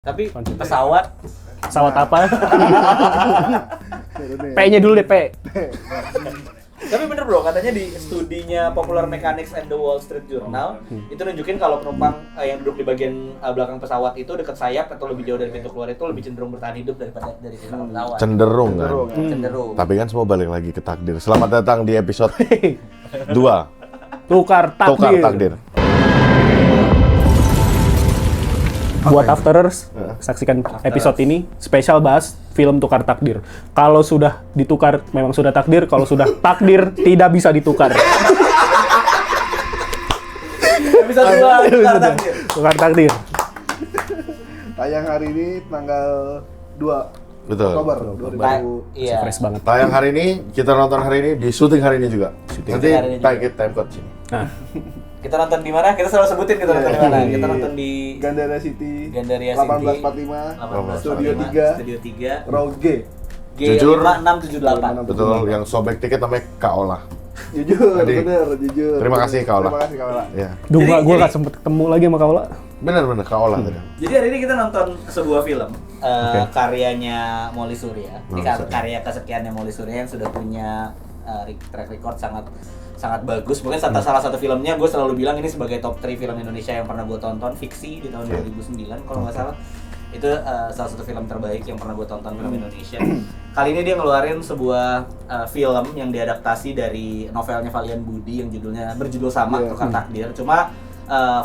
Tapi pesawat apa? P-nya dulu deh, P. Tapi bener bro, katanya di studinya Popular Mechanics and the Wall Street Journal itu nunjukin kalau penumpang yang duduk di bagian belakang pesawat itu dekat sayap atau lebih jauh dari pintu keluar itu lebih cenderung bertahan hidup daripada dari belakang pesawat. Cenderung kan? Cenderung. Tapi kan semua balik lagi ke takdir. Selamat datang di episode 2. Tukar takdir. Buat Afterers, saksikan episode ini spesial bahas film Tukar Takdir. Kalau sudah ditukar memang sudah takdir, kalau sudah takdir tidak bisa ditukar. Episode 2 Tukar Takdir. Tayang hari ini tanggal 2 Betul. Oktober 2000. Iya. Fresh banget. Tayang hari ini, kita nonton hari ini, di syuting hari ini juga. Nanti hari ini pakai time code sini. Nah, Kita nonton di mana? Kita selalu sebutin kita nonton di mana. Kita nonton di Gandaria City, Gandaria City 1845, 1845, Studio 3, Studio 3, Row G. Jujur. G5678. Betul, yang sobek tiket namanya Kak Ola. Jujur, Tadi. bener, jujur. Terima kasih, Kak Ola. Terima kasih, Kak Ola. Ya. gue Jadi- nggak sempet ketemu lagi sama Kaula. Bener-bener Kak Ola tadi. Jadi hari ini kita nonton sebuah film karyanya Molly Surya. Ini karya kesekiannya Molly Surya yang sudah punya track record sangat bagus. Mungkin salah satu filmnya gue selalu bilang ini sebagai top 3 film Indonesia yang pernah gue tonton, Fiksi di tahun 2009 kalau nggak salah. Itu salah satu film terbaik yang pernah gue tonton film Indonesia. Kali ini dia ngeluarin sebuah film yang diadaptasi dari novelnya Valian Budi yang berjudul sama, Tukar Takdir. Cuma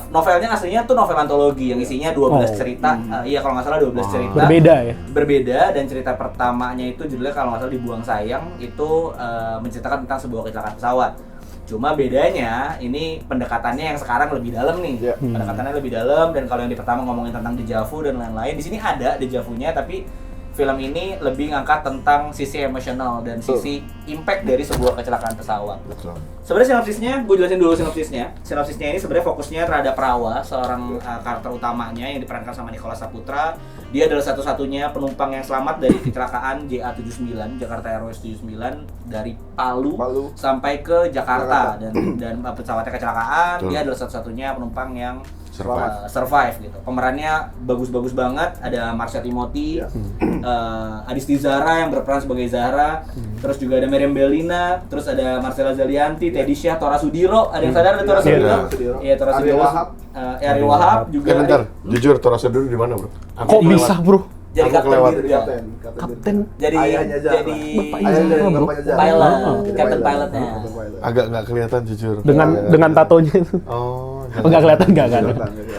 novelnya aslinya tuh novel antologi yang isinya 12 cerita. Iya kalau nggak salah 12 cerita. Berbeda ya. Berbeda, dan cerita pertamanya itu judulnya kalau nggak salah Dibuang Sayang, itu menceritakan tentang sebuah kecelakaan pesawat. Cuma bedanya ini pendekatannya yang sekarang lebih dalam nih. Pendekatannya lebih dalam, dan kalau yang di pertama ngomongin tentang deja vu dan lain-lain, di sini ada deja vu-nya, tapi film ini lebih ngangkat tentang sisi emosional dan sisi impact dari sebuah kecelakaan pesawat. Betul. Sebenarnya sinopsisnya, gue jelasin dulu sinopsisnya. Sinopsisnya ini sebenarnya fokusnya terhadap Rawa, seorang karakter utamanya yang diperankan sama Nicholas Saputra. Dia adalah satu-satunya penumpang yang selamat dari kecelakaan JA79, Jakarta Airways 79, dari Palu sampai ke Jakarta. Dan pesawatnya kecelakaan. Betul. Dia adalah satu-satunya penumpang yang Survive. gitu. Pemerannya bagus-bagus banget. Ada Marsha Timothy, Adisti Zahra yang berperan sebagai Zahra, terus juga ada Meriam Bellina, terus ada Marcella Zalianti, Teddy Syah, Tora Sudiro. Ada yang sadar ada Tora Sudiro? Iya, Tora Sudiro. Ariel Wahab juga. Bentar, jujur Tora Sudiro di mana, Bro? Kok bisa, Bro? Jadi Aku kelewat. Kapten. Jadi Ayahnya Zahra. jadi Ayahnya dan Bro. bapaknya Zahra. pilot, Oh. captain pilotnya. Agak nggak kelihatan jujur. Dengan tatonya itu. Oh, Enggak kelihatan, enggak ada.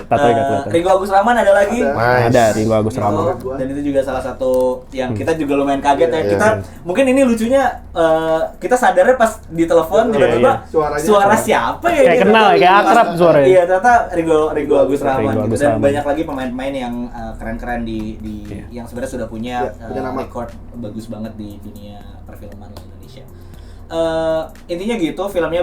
Tatonya enggak kelihatan. Ringo Agus Rahman ada lagi. Nice. Ada Ringo Agus Gitu. Rahman. Dan itu juga salah satu yang kita juga lumayan kaget ya. Iya, Kita mungkin ini lucunya kita sadarnya pas di telepon tiba-tiba Suaranya suara siapa ya? Kayak ini? kenal ya, kayak akrab suaranya. Iya, ternyata Ringo Agus Rahman. Ringo Gitu. Agus Dan Rahman. banyak lagi pemain-pemain yang keren-keren di yang sebenarnya sudah punya punya nama. record bagus banget di dunia perfilman Indonesia. Intinya gitu, filmnya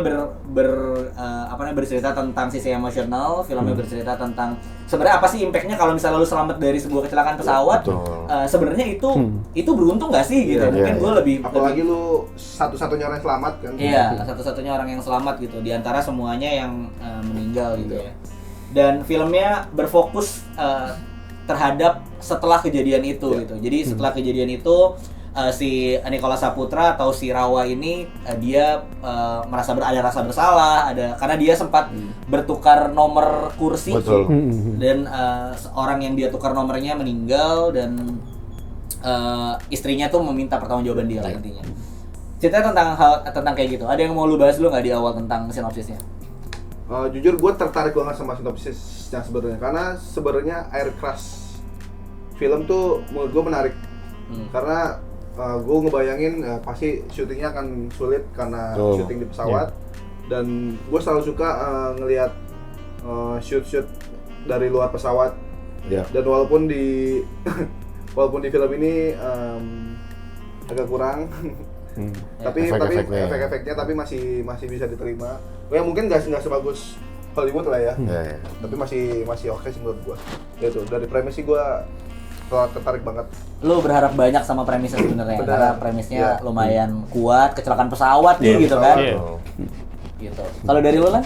bercerita tentang sisi emosional, filmnya bercerita tentang sebenarnya apa sih impactnya kalau misalnya lu selamat dari sebuah kecelakaan pesawat. Betul. Sebenarnya itu beruntung nggak sih gitu. Mungkin gue lebih Apalagi lu satu-satunya orang yang selamat kan. iya, satu-satunya orang yang selamat gitu di antara semuanya yang meninggal gitu ya. Dan filmnya berfokus terhadap setelah kejadian itu gitu. Jadi setelah kejadian itu si Nicholas Saputra atau si Rawa ini dia ada rasa bersalah, karena dia sempat bertukar nomor kursi. Betul. Dan orang yang dia tukar nomornya meninggal, dan istrinya tuh meminta pertanggungjawaban dia lah intinya. Ceritanya tentang kayak gitu. Ada yang mau lu bahas dulu nggak di awal tentang sinopsisnya? Jujur gue tertarik banget sama sinopsisnya sebenarnya, karena sebenarnya air crash film tuh menurut gue menarik. Karena gue ngebayangin pasti syutingnya akan sulit karena syuting di pesawat. Dan gue selalu suka ngelihat shoot dari luar pesawat. Dan walaupun di film ini agak kurang, tapi efek-efeknya tapi masih bisa diterima. Ya mungkin nggak sebagus Hollywood lah ya. Tapi masih oke sih menurut gue. Itu dari premis sih gue tertarik banget. Lu berharap banyak sama premisnya sebenarnya, karena premisnya lumayan kuat, kecelakaan pesawat nih gitu kan. Gitu. Kalau dari lu lah?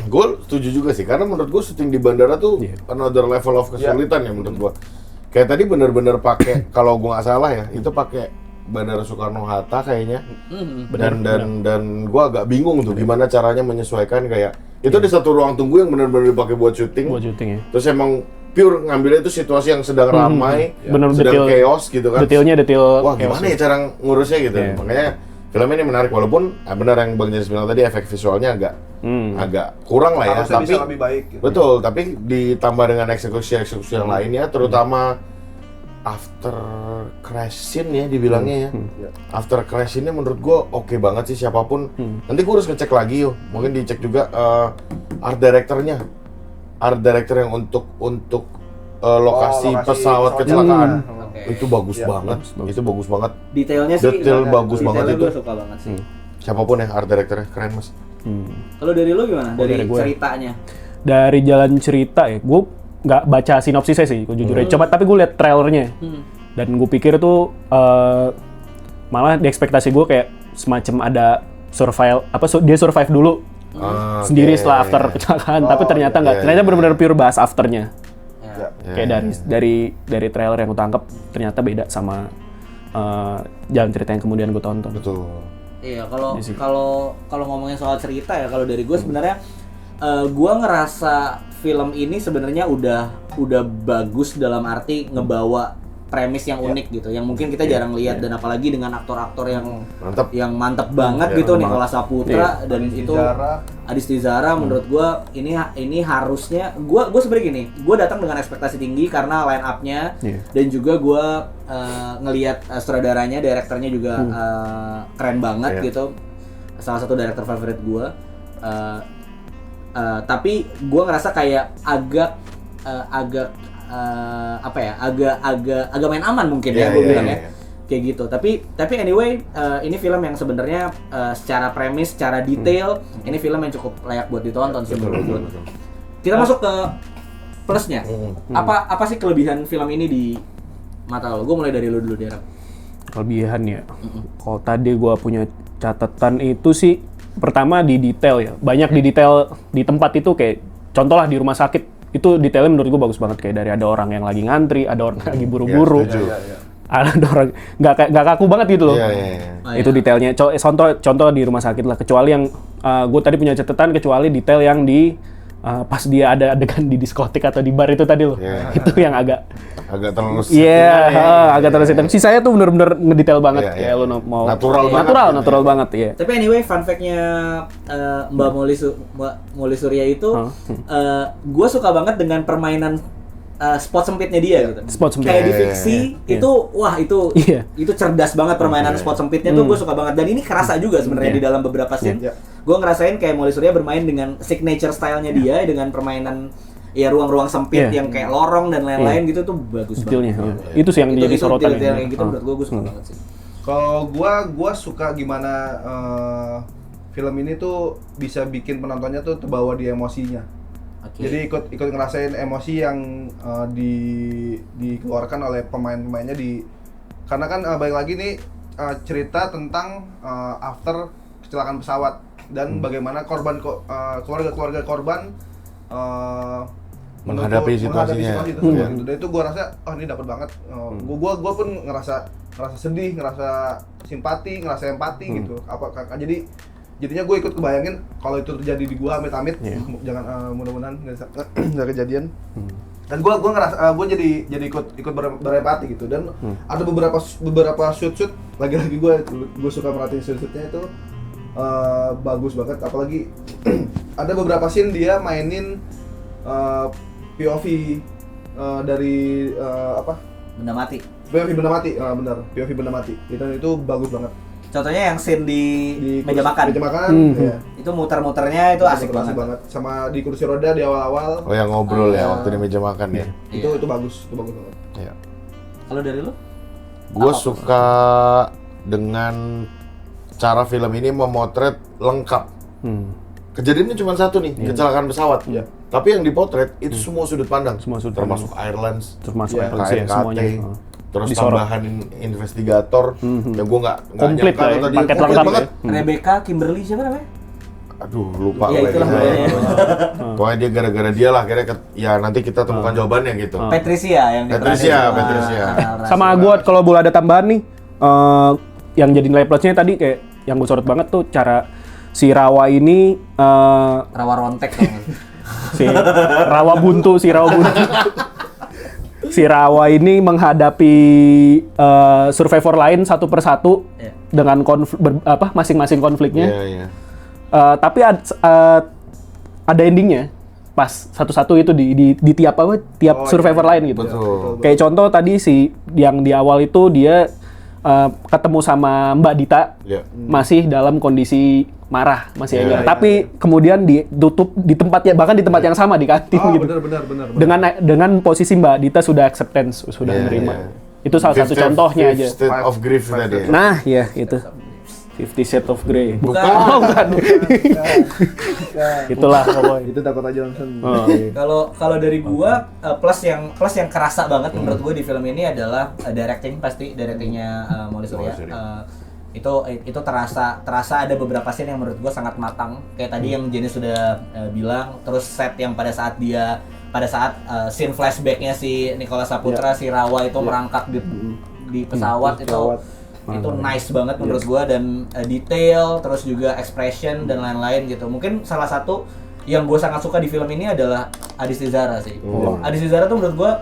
Gue setuju juga sih, karena menurut gue syuting di bandara tuh another level of kesulitan ya menurut gue. Kayak tadi bener-bener pakai kalau gua nggak salah ya, itu pakai Bandara Soekarno-Hatta kayaknya. Dan gua agak bingung tuh gimana caranya menyesuaikan kayak itu di satu ruang tunggu yang bener-bener dipakai buat syuting. Buat syuting ya. Terus emang pure ngambilnya itu situasi yang sedang ramai, Bener sedang detail, chaos gitu kan. Detailnya detail. Wah gimana ya cara ngurusnya gitu. Makanya film ini menarik walaupun benar yang Bang Jenis bilang tadi efek visualnya agak kurang lah ya. Harusnya Tapi bisa lebih baik gitu. betul, tapi ditambah dengan eksekusi yang lainnya, terutama after crash scene ya dibilangnya ya. After crash scene-nya menurut gua oke banget sih siapapun. Nanti gua harus ngecek lagi yuk. Mungkin dicek juga art director-nya. Art director yang untuk lokasi pesawat kecelakaan. Itu bagus banget. Itu bagus banget. Detailnya sih Detail bagus banget detailnya itu. gue suka banget sih. Siapapun ya art director-nya keren Mas. Kalau dari lu gimana? Dari dari gue. ceritanya. Dari jalan cerita ya, gue nggak baca sinopsisnya sih, gue jujur aja. Coba tapi gue liat trailernya dan gue pikir tuh malah di ekspektasi gue kayak semacam ada dia survive dulu sendiri setelah after kecelakaan, tapi ternyata nggak. Ternyata benar-benar pure bahas afternya. Kayak dari trailer yang gue tangkap ternyata beda sama jalan cerita yang kemudian gue tonton. Betul. Iya, kalau ngomongin soal cerita ya, kalau dari gue sebenarnya gue ngerasa film ini sebenarnya udah bagus dalam arti ngebawa premis yang unik gitu, yang mungkin kita jarang lihat dan apalagi dengan aktor-aktor yang mantep banget gitu, Nicholas Saputra dan itu Adisti Zara. Menurut gue ini harusnya gue sebenarnya gini, gue datang dengan ekspektasi tinggi karena line up-nya dan juga gue ngelihat sutradaranya, direkturnya juga keren banget gitu, salah satu director favorit gue. Tapi gue ngerasa kayak agak main aman mungkin ya gue bilang ya. Kayak gitu. Tapi anyway, ini film yang sebenarnya secara premis, secara detail, ini film yang cukup layak buat ditonton sih menurut gue. Kita masuk ke plusnya. Apa sih kelebihan film ini di mata lo? Gue mulai dari lo dulu, Derek. Kelebihan ya. Kalau tadi gue punya catatan itu sih, pertama di detail ya. Banyak di detail di tempat itu, kayak contoh lah di rumah sakit. Itu detailnya menurut gue bagus banget, kayak dari ada orang yang lagi ngantri, ada orang lagi buru-buru, ada orang nggak kaku banget gitu loh. Itu detailnya. Contoh di rumah sakit lah. Kecuali yang gue tadi punya catatan, kecuali detail yang di pas dia ada adegan di diskotik atau di bar itu tadi loh. Itu yang agak terlalu agak terlalu tapi sisanya tuh bener-bener ngedetail banget, kayak lo mau natural banget ya. Tapi anyway, fun fact-nya Mbak Molly Surya itu gue suka banget dengan permainan spot sempitnya dia gitu. Spot sempit. Kayak di fiksi itu cerdas banget permainan spot sempitnya tuh, gue suka banget, dan ini kerasa juga sebenarnya di dalam beberapa scene. Gue ngerasain kayak Molly Surya bermain dengan signature style-nya dia, dengan permainan ya ruang-ruang sempit yang kayak lorong dan lain-lain gitu tuh bagus banget. Itu sih yang jadi sorotan. Detail kayak gitu menurut gue suka banget sih. Kalau gua suka gimana film ini tuh bisa bikin penontonnya tuh terbawa di emosinya. Jadi ikut ngerasain emosi yang dikeluarkan oleh pemain-pemainnya karena kan balik lagi nih cerita tentang after kecelakaan pesawat dan bagaimana keluarga korban menghadapi situasinya. Dan itu gue rasa, ini dapat banget. Gue pun ngerasa sedih, ngerasa simpati, ngerasa empati gitu. Jadinya gue ikut kebayangin kalau itu terjadi di gue, amit-amit, jangan mudah-mudahan nggak kejadian. Dan gue ngerasa gue jadi ikut berempati gitu. Dan ada beberapa shoot lagi-lagi gue suka merhatiin shootnya itu bagus banget. Apalagi ada beberapa scene dia mainin POV dari Benda mati. POV benda mati, benar. POV benda mati. Itu bagus banget. Contohnya yang scene di meja makan. Ya. Itu muter-muternya itu asik banget. Sama di kursi roda di awal-awal. Oh, yang ngobrol ya waktu di meja makan ya. Itu bagus banget. Iya. Kalau dari lu? Gue suka dengan cara film ini memotret lengkap. Kejadiannya cuma satu nih, kecelakaan pesawat. Tapi yang dipotret itu semua sudut pandang, termasuk Airlines, semuanya. Terus tambahan investigator yang gue nggak komplit nyangka lah, paket lengkap banget. Rebecca, Kimberly, siapa namanya? aduh lupa Ya, gue itulah namanya. pokoknya. Pokoknya dia gara-gara dia lah akhirnya ya nanti kita temukan jawabannya gitu. Patricia yang Patricia. Sama gue kalau boleh ada tambahan nih, yang jadi nilai plusnya tadi kayak yang gue sorot banget tuh cara si Rawa ini Rawa Rontek kalau nggak salah. si Rawa buntu si Rawa ini menghadapi survivor lain satu persatu Iya. dengan masing-masing konfliknya. Iya. Tapi ada endingnya pas satu-satu itu di tiap survivor lain gitu. Betul. Kayak contoh tadi yang di awal itu dia ketemu sama Mbak Dita Iya. masih dalam kondisi marah, masih Iya, aja. iya. Tapi kemudian ditutup di tempatnya, bahkan di tempat yang sama di kantin gitu. benar. Dengan posisi Mbak Dita sudah acceptance, sudah Iya, menerima. iya. Itu salah satu contohnya aja. State of grief tadi. Nah, ya itu. 50 Shades of Grey. Bukan. Itulah pokoknya. Itu Dakota Johnson. Oh. Kalau dari gua plus yang kerasa banget menurut gua di film ini adalah directingnya Molly Surya. Itu terasa ada beberapa scene yang menurut gua sangat matang. Kayak tadi yang Jenny sudah bilang, terus set yang pada saat scene flashbacknya si Nicholas Saputra, si Rawa itu merangkak di pesawat itu nice banget menurut gua, dan detail, terus juga expression dan lain-lain gitu. Mungkin salah satu yang gua sangat suka di film ini adalah Adisti Zara sih. Adisti Zara tuh menurut gua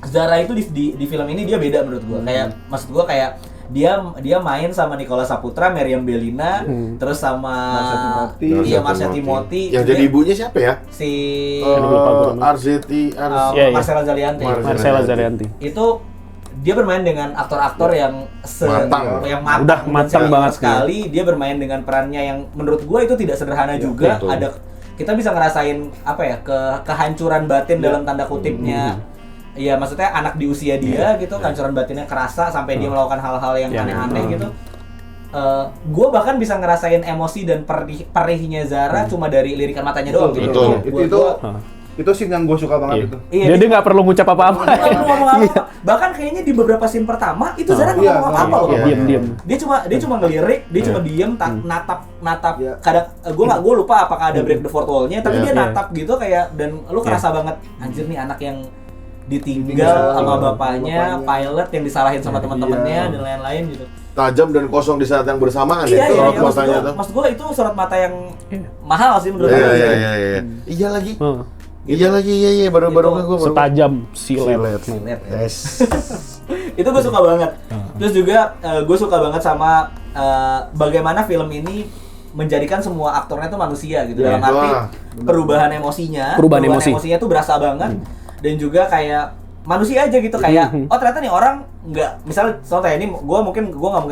Zara itu di film ini dia beda menurut gua. Kayak maksud gua kayak dia main sama Nicholas Saputra, Meriam Bellina, terus sama Marsha Timothy. Yang jadi ibunya siapa ya? Si Marcella Zalianty. Marcella Zalianty. Itu dia bermain dengan aktor-aktor yang Matang. Udah matang banget sekali. Dia bermain dengan perannya yang menurut gue itu tidak sederhana juga. betul. Kita bisa ngerasain kehancuran batin dalam tanda kutipnya. Iya, maksudnya anak di usia dia gitu, kehancuran batinnya kerasa sampai dia melakukan hal-hal yang aneh-aneh gitu. Gue bahkan bisa ngerasain emosi dan perihnya Zara cuma dari lirikan matanya doang gitu. Itu scene yang gue suka banget itu. Iya, Dia nggak perlu ngucap apa-apa. Nggak ngomong apa-apa. Bahkan kayaknya di beberapa scene pertama itu Zara nggak ngomong apa-apa loh. Diam. Dia cuma ngelirik, dia cuma diem, natap. Kadang gue lupa apakah ada break the fourth wall-nya, tapi dia natap gitu kayak, dan lu kerasa banget anjir nih anak yang ditinggal sama bapaknya, pilot yang disalahin sama teman-temannya dan lain-lain gitu. Tajam dan kosong di saat yang bersamaan Iya, sorot matanya tuh. maksud gue itu sorot mata yang mahal sih menurut gue. Iya. Iya lagi. Iya, baru-baru gue Setajam silet. Yes. Itu gue suka banget. Terus juga gue suka banget sama bagaimana film ini menjadikan semua aktornya tuh manusia gitu. Dalam arti perubahan emosinya tuh berasa banget. Dan juga kayak manusia aja gitu, kayak ternyata nih orang nggak, misalnya contoh ini gue nggak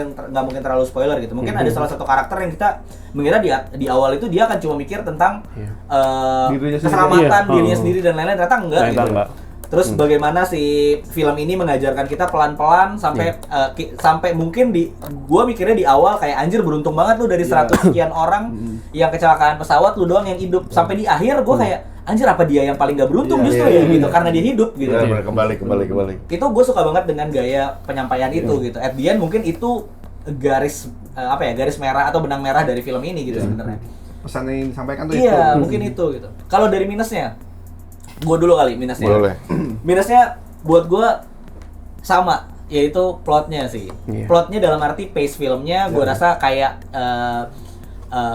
mungkin terlalu spoiler gitu, mungkin ada salah satu karakter yang kita mengira di awal itu dia akan cuma mikir tentang keselamatan dirinya sendiri dan lain-lain, ternyata enggak gitu. Terus bagaimana si film ini mengajarkan kita pelan-pelan sampai mungkin gue mikirnya di awal kayak anjir beruntung banget lu dari 100 sekian orang yang kecelakaan pesawat lu doang yang hidup, sampai di akhir gue kayak anjir apa dia yang paling gak beruntung justru gitu karena dia hidup gitu. Kembali. Itu gue suka banget dengan gaya penyampaian itu gitu. At the end mungkin itu garis merah atau benang merah dari film ini gitu sebenarnya. Pesan yang disampaikan tuh itu. Iya, mungkin itu gitu. Kalau dari minusnya, gue dulu kali minusnya. Boleh. Minusnya buat gue sama, yaitu plotnya sih. Plotnya dalam arti pace filmnya, gue rasa kayak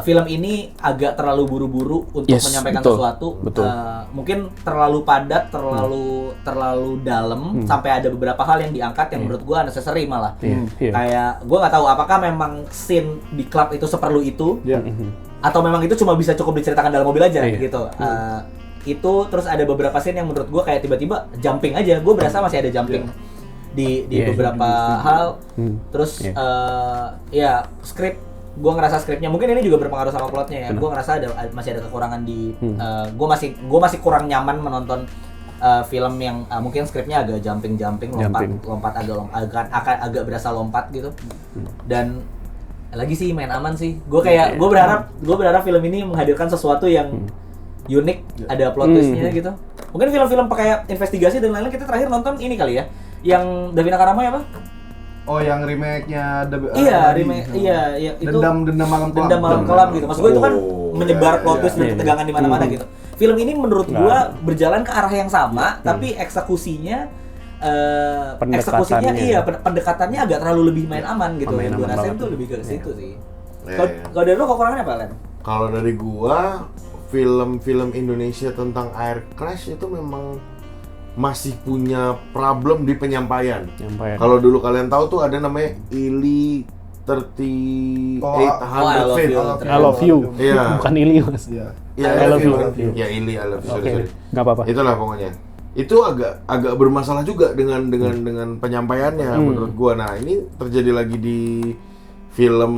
film ini agak terlalu buru-buru untuk menyampaikan sesuatu. Mungkin terlalu padat, terlalu dalam, sampai ada beberapa hal yang diangkat yang menurut gue unnecessary malah. Kayak gue nggak tahu apakah memang scene di klub itu seperlu itu, atau memang itu cuma bisa cukup diceritakan dalam mobil aja gitu. Itu terus ada beberapa scene yang menurut gue kayak tiba-tiba jumping aja. Gue berasa masih ada jumping di beberapa hal. Terus ya skrip, gue ngerasa skripnya mungkin ini juga berpengaruh sama plotnya ya. Gue ngerasa masih ada kekurangan di gue masih kurang nyaman menonton film yang mungkin skripnya agak jumping lompat agak berasa lompat gitu. Dan lagi sih main aman sih. Gue berharap film ini menghadirkan sesuatu yang unik, ada plot twistnya gitu. Mungkin film-film pakai investigasi dan lain-lain, kita terakhir nonton ini kali ya, yang Davina Karama ya, apa? Oh, yang remake-nya Iya, remake, iya, itu Dendam Malam Kelam. Dendam Malam Kelam gitu. Maksud gue itu kan Oh, menyebar iya, plot iya, twist dan iya. ketegangan di mana-mana gitu. Film ini menurut Nggak gua ada. berjalan ke arah yang sama, tapi eksekusinya Pendekatannya. pendekatannya agak terlalu lebih main aman gitu. Main Gue aman rasain banget. tuh lebih ke situ sih. Iya, Kalau iya. kalau dari lo kekurangannya apa, Len? Kalau dari gua, film-film Indonesia tentang air crash itu memang masih punya problem di penyampaian. Penyampaian. Kalau dulu kalian tahu tuh ada namanya Ili 3800 feet. I love you. Iya. Bukan Ili, Mas. Iya. Iya, I love you. Ya Ili, I love you. Oke, Sorry. nggak apa-apa. Itulah pokoknya. Itu agak bermasalah juga dengan penyampaiannya menurut gua. Nah, ini terjadi lagi di film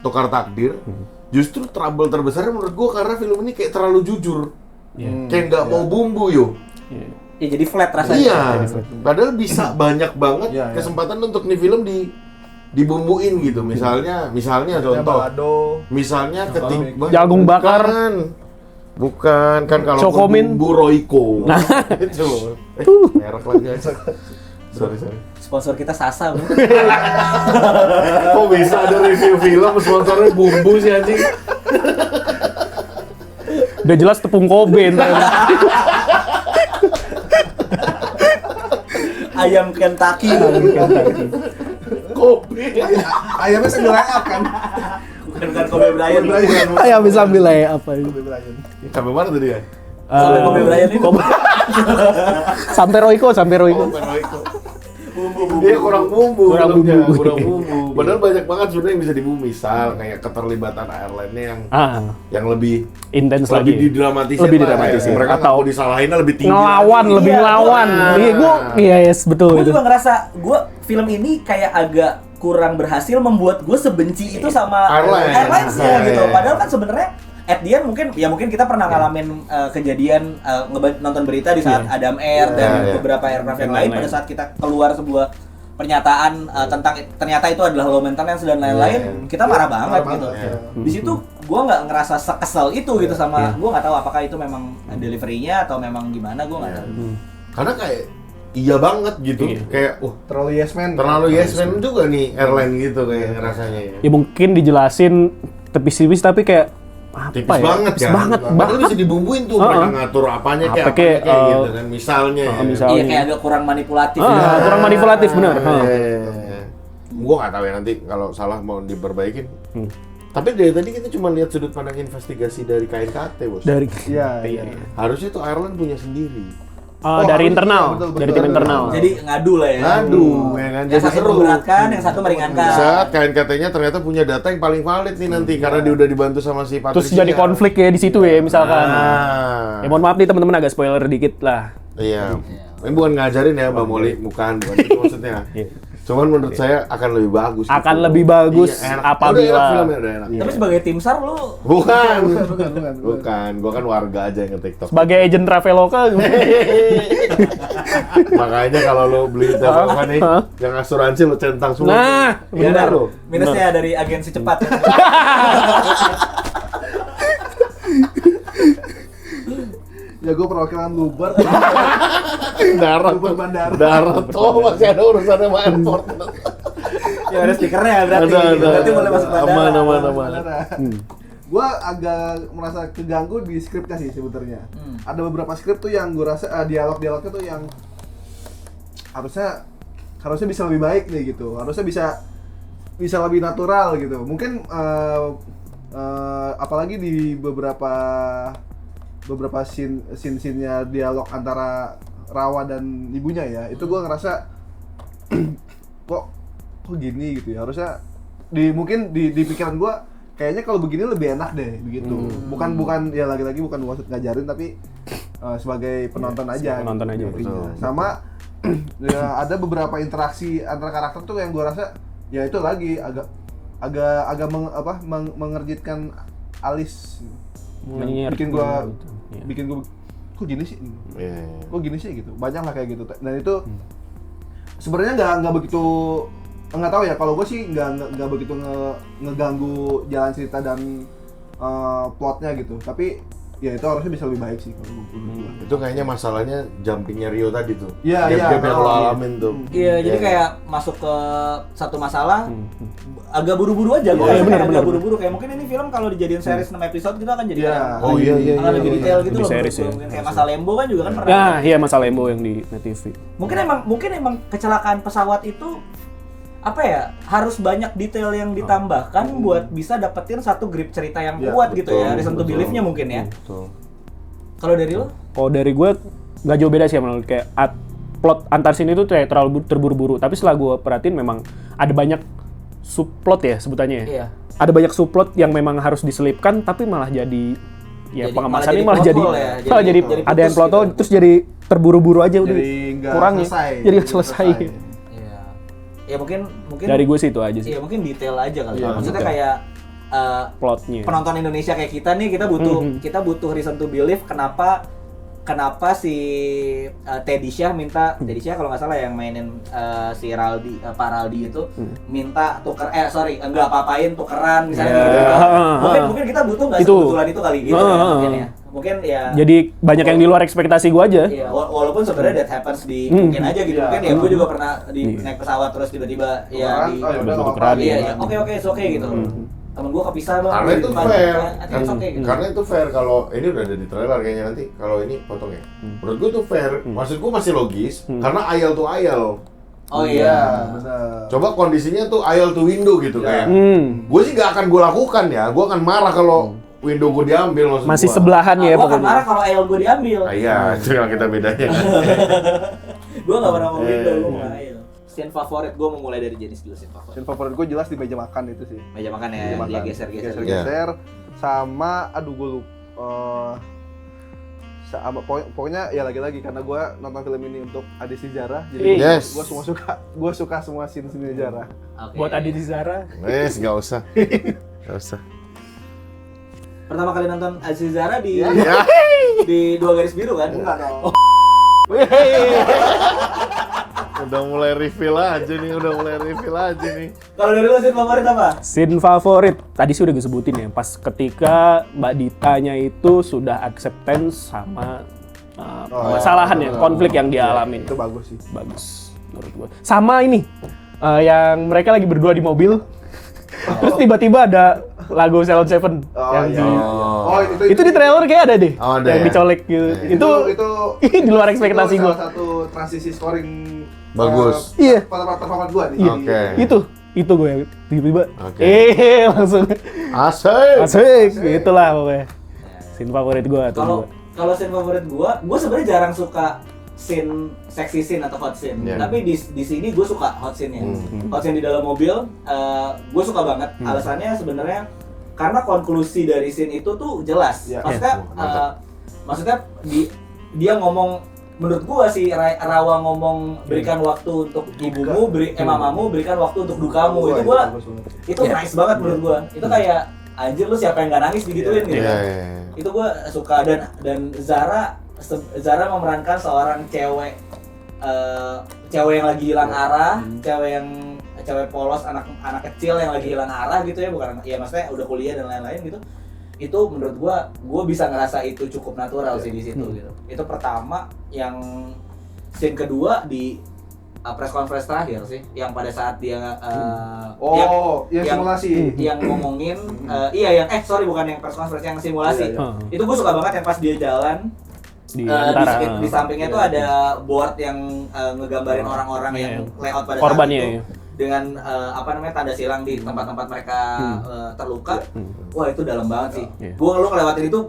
Tukar Takdir. Justru trouble terbesarnya menurut gua karena film ini kayak terlalu jujur. Kayak nggak mau bumbu yo. Iya. Ya jadi flat rasanya. Iya. Padahal bisa banyak banget Iya, iya. kesempatan untuk nih film dibumbuin gitu. Misalnya contoh. Balado. Misalnya ketika Jagung bakar. Bukan kan kalau Cokomin. bumbu Royco. Itu. Merek lagi aja. Sorry. Sponsor kita Sasa, Bu. Kok bisa ada review film sponsornya bumbu sih anjing? Udah jelas tepung Kobe ntar. Ayam Kentucky. Kopi. Ayamnya sambil layar kan? Bukan Kobe Bryant. Ayam bisa ambil apa ini? Kobe Bryant. Sampai mana tadi ya? Sampai Kobe Bryant ini. Sampai Royco. Royco. Dia kurang bumbu. Kurang filmnya, bumbu. kurang bumbu. Padahal banyak banget sebenarnya yang bisa dibumbu. Misal kayak keterlibatan airline-nya yang lebih Intens lebih lagi. didramatisir. Lebih lah. didramatisir. Mereka nggak Atau mau disalahinnya lebih tinggi. Ngelawan, lagi. lebih Iya, ngelawan. nah. Iya, iya, yes, betul Gue itu. juga ngerasa film ini kayak agak kurang berhasil membuat gue sebenci itu sama airlines-nya Iya, gitu. iya. Padahal kan sebenarnya at the end mungkin kita pernah ngalamin kejadian nonton berita di saat Adam Air dan Iya. beberapa aircraft yang lain Lain-lain. pada saat kita keluar sebuah pernyataan tentang ternyata itu adalah low maintenance dan lain-lain, Iya. kita marah banget Marah gitu. banget, Di situ gue nggak ngerasa sekesel itu gitu sama gue nggak tahu apakah itu memang delivery-nya atau memang gimana, gue nggak tahu. Karena kayak iya banget gitu. Iya. Kayak Terlalu yes man. terlalu yes man juga nih airline gitu kayak rasanya ya. Ya mungkin dijelasin tipis-tipis tapi kayak apa Tipis ya? banget Tipis kan. banget, Padahal bisa dibumbuin tuh mereka ngatur apanya Apa kayak kayak, gitu kan. Misalnya. misalnya. Iya kayak agak kurang manipulatif. Ah, gitu. kurang manipulatif bener. Gue nggak tahu ya nanti kalau salah mau diperbaikin. Tapi dari tadi kita cuma lihat sudut pandang investigasi dari KNKT, Bos. Dari Iya. Harusnya tuh airline punya sendiri. dari harus, internal, iya, betul, dari betul. tim internal. Jadi ngadu lah ya. Aduh, ya kan Yang jadi satu seru. memberatkan, yang satu meringankan. Saat KNKT-nya ternyata punya data yang paling valid nih nanti karena dia udah dibantu sama si Patricia. Terus jadi konflik ya di situ ya misalkan. Ah. Ya mohon maaf nih teman-teman agak spoiler dikit lah. Iya. Ini bukan ngajarin ya Mbak Molly, bukan itu maksudnya. Cuman menurut saya akan lebih bagus. Akan gitu. lebih bagus Iya, enak. apabila- Udah enak filmnya, udah enak. Tapi sebagai tim SAR lu Bukan. Bukan. Bukan, gua kan warga aja yang nge-TikTok. Sebagai agent Traveloka Makanya kalau lo beli Traveloka nih, yang asuransi lo centang semua. Nah, ya benar ada lo. minusnya dari agensi cepat. Ya gue perwakilan Luber. Darat Luber bandara. Darat. Oh, masih ada urusan sama airport. Ya ada stikernya berarti. Ada. Berarti boleh masuk bandara. Aman. Gue agak merasa keganggu di skripnya sih sebetulnya. Ada beberapa skrip tuh yang gue rasa dialog-dialognya tuh yang harusnya bisa lebih baik nih gitu. Harusnya bisa lebih natural gitu. Mungkin apalagi di beberapa scene-nya dialog antara Rawa dan ibunya ya. Itu gue ngerasa kok gini gitu ya. Harusnya mungkin di pikiran gue kayaknya kalau begini lebih enak deh begitu. Bukan ya lagi-lagi bukan maksud ngajarin tapi sebagai penonton aja. penonton aja, intinya. betul. Sama ya, ada beberapa interaksi antara karakter tuh yang gue rasa ya itu lagi agak mengerjitkan alis. Bikin gua kok gini sih? Kok gini sih gitu. Banyak lah kayak gitu. Dan itu sebenarnya nggak begitu, nggak tahu ya, kalau gue sih nggak begitu ngeganggu jalan cerita dan plotnya gitu. Tapi ya itu harusnya bisa lebih baik sih kalau menurut gua. Itu kayaknya masalahnya jumpingnya Rio tadi tuh. Iya, Gap-gap yang lo iya. alamin tuh. Iya, jadi kayak masuk ke satu masalah agak buru-buru aja. Gua Iya, rasa kayak benar. agak buru-buru kayak mungkin ini film kalau dijadiin series 6 episode kita akan jadi Iya. kayak Oh, iya, iya, akan iya, lebih iya. detail gitu Lebih loh. series, menurut gua. ya. Mungkin kayak masa Lembo kan juga kan pernah. Ya, iya masalah Lembo yang di Net TV. Mungkin emang kecelakaan pesawat itu apa ya, harus banyak detail yang ditambahkan buat bisa dapetin satu grip cerita yang Ya, kuat gitu ya, betul, reason to betul. believe-nya mungkin ya. Betul. Kalau dari lo? Kalau dari gue nggak jauh beda sih menurut kayak plot antar scene itu kayak terlalu terburu-buru. Tapi setelah gue perhatiin memang ada banyak subplot ya sebutannya ya. Iya. Ada banyak subplot yang memang harus diselipkan tapi malah jadi ya Jadi- pengemasannya malah malah jadi jadi plot hole ya. malah jadi Jadi ada yang putus plot hole, gitu. terus jadi terburu-buru aja udah Jadi nggak kurangnya. selesai. Jadi nggak selesai. Iya. Ya mungkin Dari gue sih itu aja sih Iya, mungkin detail aja kali. Iya, Maksudnya detail. kayak plotnya. penonton Indonesia kayak kita nih, kita butuh reason to believe kenapa si Teddy Syah minta Teddy Syah kalau nggak salah yang mainin si Raldi Pak Raldi itu minta enggak apa-apain tukeran misalnya Yeah. gitu. Mungkin kita butuh nggak Itu. sekebetulan itu kali gitu ya, mungkin ya. Mungkin ya Jadi banyak yang di luar ekspektasi gue aja. iya, walaupun sebenarnya that happens di mungkin aja gitu. Iya. Mungkin ya gue juga pernah naik pesawat terus tiba-tiba ya Tukeran, di oh ya udah nggak tukeran, apa-apa. iya, oke it's okay gitu. Temen gue kepisah bang. Karena itu Di depan. fair. I think it's okay gitu. Karena itu fair kalau ini udah ada di trailer kayaknya nanti. Kalau ini potong ya. Menurut gue tuh fair. Maksud gue masih logis karena aisle to aisle. Oh Iya, iya. benar. Coba kondisinya tuh aisle to window gitu kayak. Hmm. Gue sih gak akan gue lakukan ya. Gue akan marah kalau window gue diambil maksud Masih gua. sebelahan ya Gue akan pokoknya. marah kalau aisle gue diambil. Ah, iya, itu yang kita bedanya. Gue gak pernah mau window, Iya, gue iya. mau aisle. Scene favorit gue mau mulai dari jenis dulu scene favorit. Scene favorit gue jelas di meja makan itu sih. Meja makan ya, Meja dia makan. geser-geser. Geser-geser. Sama, aduh gue lupa. Pokoknya ya lagi-lagi karena gue nonton film ini untuk Adi Sejarah, jadi Yes. gue suka semua scene sejarah. Oke. Buat Adi di Zara. Wes, gak usah. Gak usah. Pertama kali nonton Aziz Zara di Ya. di Dua Garis Biru kan? Enggak dong. Udah mulai reveal aja nih, Kalau dari lo scene favorit apa? Scene favorit, tadi sih udah gue sebutin ya, pas ketika Mbak Ditanya itu sudah acceptance sama permasalahan ya, konflik yang dia alamin. Itu bagus sih. Bagus menurut gue. Sama ini, yang mereka lagi berdua di mobil, terus tiba-tiba ada lagu Ceylon Seven yang iya, di... iya. Oh, Itu di trailer kayak ada deh, Oh, ada yang ya? dicolek gitu. Iya. Itu di luar ekspektasi itu gue. salah satu transisi scoring Bagus. Iya. Part favorit gue nih. Iya, Oke. itu gue yang tiba-tiba, Oke. langsung Asik. asik, itulah pokoknya. Scene favorit gue tuh. Kalau scene favorit gue sebenarnya jarang suka scene sexy scene atau hot scene. Yeah. Tapi di sini gue suka hot scene-nya. Hot scene di dalam mobil, gue suka banget. Alasannya sebenarnya karena konklusi dari scene itu tuh jelas. Yeah. Maksudnya dia ngomong, menurut gua sih Rawa ngomong berikan waktu untuk ibumu, mamamu, berikan waktu untuk dukamu. Itu gua itu nice banget menurut gua. Itu kayak anjir lu siapa yang gak nangis digituin gitu. Iya, iya. Itu gua suka dan Zara memerankan seorang cewek yang lagi hilang arah, cewek polos, anak kecil yang lagi hilang arah gitu ya, bukan ya maksudnya udah kuliah dan lain-lain gitu. Itu menurut gua bisa ngerasa itu cukup natural sih di situ gitu. Itu pertama. Yang scene kedua di press conference terakhir sih, yang pada saat dia yang simulasi. yang ngomongin bukan yang press conference, yang simulasi. Iya, iya. Itu gue suka banget yang pas dia jalan Di antara di sampingnya tuh ada board yang ngegambarin orang-orang Iya. yang layout pada Korbannya, saat itu iya. dengan tanda silang di tempat-tempat mereka terluka. Wah, itu dalam banget sih. Iya. Lu ngelewatin itu,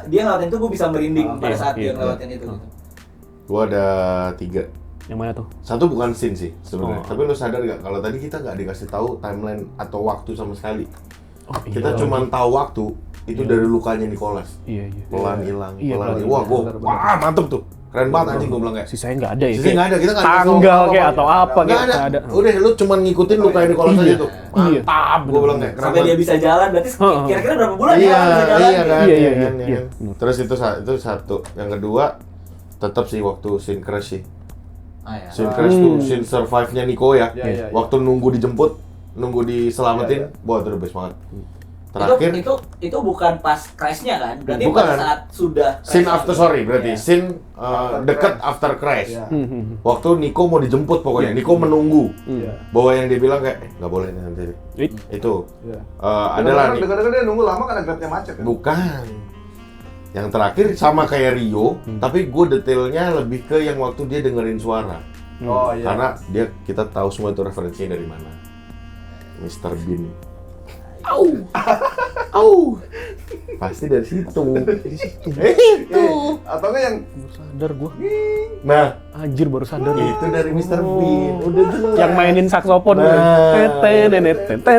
dia ngelewatin itu gue bisa merinding pada Iya, saat dia iya. ngelewatin itu gitu. Gua ada 3. yang mana tuh? Satu bukan scene sih sebenarnya. Oh. Tapi lu sadar gak kalau tadi kita nggak dikasih tahu timeline atau waktu sama sekali. Oh, Kita cuma tahu waktu itu dari lukanya Nicholas. iya. Pelan hilang, Iya, pelan pelan hilang. Wah, wah mantep tuh. Keren banget anjing gua bilang kayak. Sisanya nggak ada ya? Sisanya nggak ada, kita nggak dikasih tahu tanggal apa-apa. kayak atau apa Nggak kayak ada. nggak ada. Udah lu cuma ngikutin lukanya Nicholas aja tuh. Iya. Mantap, gua bilang kayak keren Sampai dia banget. bisa jalan, berarti Heeh. kira-kira berapa bulan Iya, ya bisa jalan? iya kan, Iya, iya iya, kan, iya. iya kan. Terus itu satu. Yang kedua tetap sih waktu scene crash sih. Ah, ya. Scene crash tuh, scene survive-nya Nico ya. Iya, iya, iya. Waktu nunggu dijemput, nunggu diselamatin, wah itu the best banget. Terakhir itu bukan pas crash-nya kan? Berarti Bukan. pada saat sudah scene crash-nya after gitu. sorry berarti Iya. scene After dekat crash. after crash. Iya. Waktu Nico mau dijemput pokoknya, Nico menunggu Iya. bahwa yang dia bilang kayak nggak boleh nih nanti. Itu Iya. adalah Dengar-dengar dia nunggu lama karena grabnya macet kan? bukan. Yang terakhir sama kayak Rio, tapi gue detailnya lebih ke yang waktu dia dengerin suara. Oh iya. Karena kita tahu semua itu referensinya dari mana. Mr. Bean. Au. Pasti dari situ. Atau nggak yang Baru sadar gua. Nah, Anjir baru sadar. itu dari Mr. Bean. Udah jelas. Yang mainin saksofon. Nah. Tete.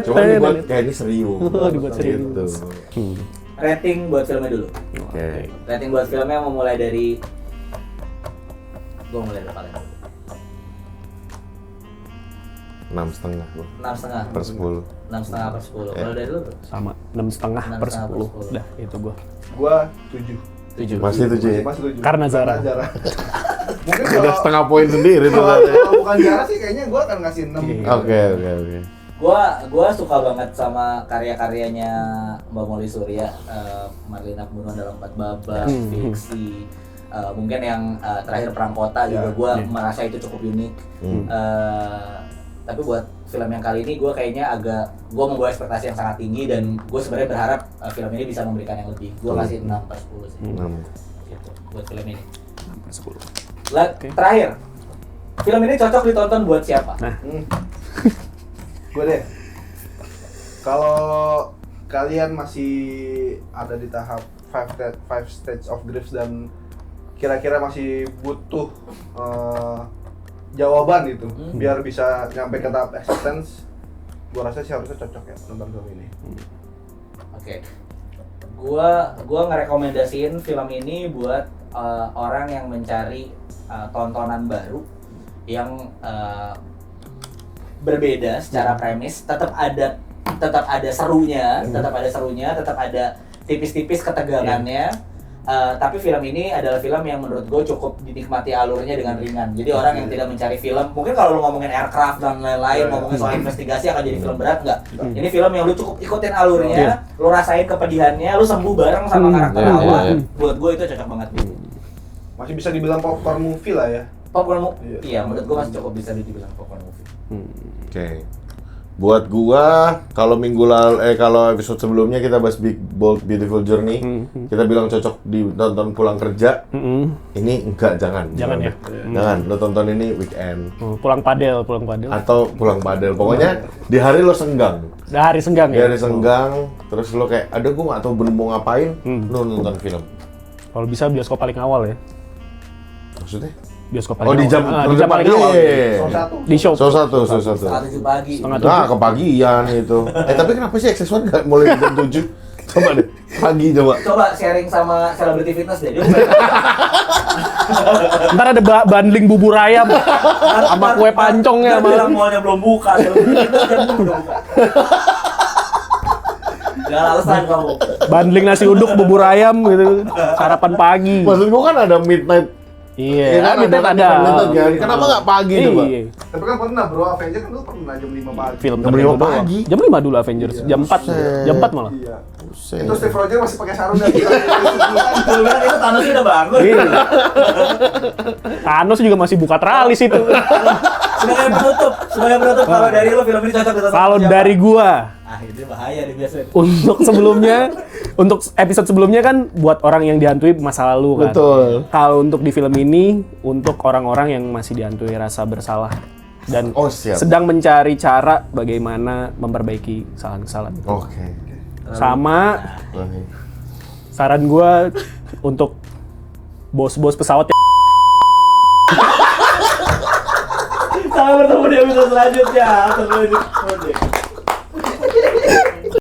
Cuma dibuat kayak ini serius. Dibuat serius. Gitu. Rating buat filmnya dulu. Oke. Rating buat filmnya mau mulai dari gua mulai dari paling dulu. 6,5 gua. 6,5 per 10. 6,5 per 10. Kalau dari lu bro? Sama 6,5 per 10. 6,5 Dah, itu gua. gua 7. 7. Masih 7 ya? Masih 7. Karena Zara. Mungkin Udah kalau setengah poin sendiri tuh. kalau bukan Zara sih kayaknya gua akan ngasih 6. Oke. Gua suka banget sama karya-karyanya Mbak Molly Surya, Marlina Pembunuhan dalam 4 Babak, Fiksi, mungkin yang terakhir Perang Kota juga gua merasa itu cukup unik. Tapi buat film yang kali ini gua membawa ekspektasi yang sangat tinggi dan gua sebenarnya berharap film ini bisa memberikan yang lebih. Gua kasih 6 per 10 sih. 6. Gitu, buat film ini. 6 per 10. Terakhir, film ini cocok ditonton buat siapa? Nah, Gue deh. Kalau kalian masih ada di tahap 5 stage of grief dan kira-kira masih butuh jawaban gitu biar bisa nyampe ke tahap acceptance, gue rasa sih harusnya cocok ya nonton film ini. Oke. Gua ngerekomendasiin film ini buat orang yang mencari tontonan baru yang berbeda secara premis, tetap ada serunya, tetap ada tipis-tipis ketegangannya. Tapi film ini adalah film yang menurut gue cukup dinikmati alurnya dengan ringan. Jadi orang yang tidak mencari film, mungkin kalau lu ngomongin aircraft dan lain-lain, ngomongin soal investigasi akan jadi film berat, enggak. Ini film yang lu cukup ikutin alurnya, lu rasain kepedihannya, lu sembuh bareng sama karakter awal. Buat gue itu cocok banget gitu. Masih bisa dibilang popcorn movie lah ya. Popcorn movie, iya menurut gue masih cukup bisa dibilang popcorn movie. Oke. Buat gua kalau kalau episode sebelumnya kita bahas Big Bold Beautiful Journey, kita bilang cocok ditonton pulang kerja. Ini enggak, jangan ya. Jangan, lo tonton ini weekend Pulang padel. atau pulang padel. Pokoknya di hari lo senggang. Dah hari senggang Di ya. hari senggang, terus lo kayak ada gua nggak tahu bener mau ngapain, lo nonton film. Kalau bisa bioskop paling awal ya. Maksudnya? Bioskop Oh, di jam paling awal. Show 1. Di show. So satu. Setengah 7 pagi. Nah, kepagian itu. Tapi kenapa sih XS1 nggak mulai jam 7? Coba deh, pagi coba. Coba sharing sama Celebrity Fitness deh. Ntar ada bundling bubur ayam sama kue pancongnya Dia bilang mallnya belum buka. Jangan alasan kamu. Bundling nasi uduk bubur ayam gitu. Sarapan pagi. Maksud gua kan ada midnight. Iya, kan midnight ada. midnight kan? Kenapa nggak pagi coba? Iya. Tapi kan pernah bro, Avengers kan dulu pernah jam 5 pagi. Film Jam tertentu 5 doang. pagi? Jam 5 dulu Avengers. Jam 4. Jam 4 malah. Iya. Buset. Itu Steve Rogers masih pakai sarung dan Lu bilang itu Thanos udah bangun. Iya. Thanos juga masih buka teralis itu. Sebagai penutup kalau dari lu film ini cocok ditonton Kalau siapa? dari gua, Ini bahaya nih biasanya. untuk episode sebelumnya kan buat orang yang dihantui masa lalu kan. Betul. Kalau untuk di film ini untuk orang-orang yang masih dihantui rasa bersalah dan Siap. sedang mencari cara bagaimana memperbaiki kesalahan-kesalahan. Oke. Sama Oke. saran gua untuk bos-bos pesawat yang Sampai bertemu di episode selanjutnya.